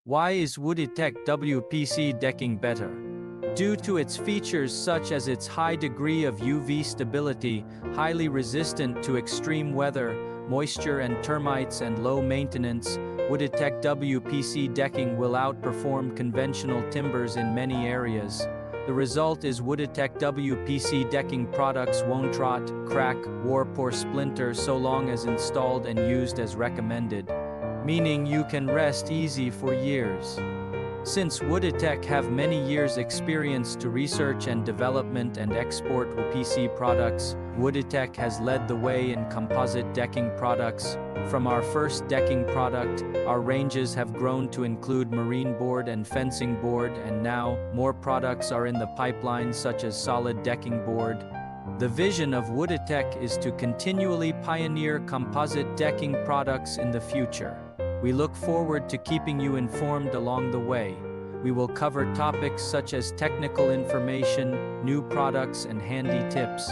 Why is Woodedtech WPC decking better? Due to its features such as its high degree of UV stability, highly resistant to extreme weather, moisture and termites, and low maintenance, Woodedtech WPC decking will outperform conventional timbers in many areas. The result is Woodedtech WPC decking products won't rot, crack, warp or splinter so long as installed and used as recommended, meaning you can rest easy for years. Since Woodedtech have many years experience to research and development and export WPC products, Woodedtech has led the way in composite decking products. From our first decking product, our ranges have grown to include marine board and fencing board, and now, more products are in the pipeline such as solid decking board. The vision of Woodedtech is to continually pioneer composite decking products in the future. We look forward to keeping you informed along the way. We will cover topics such as technical information, new products, and handy tips.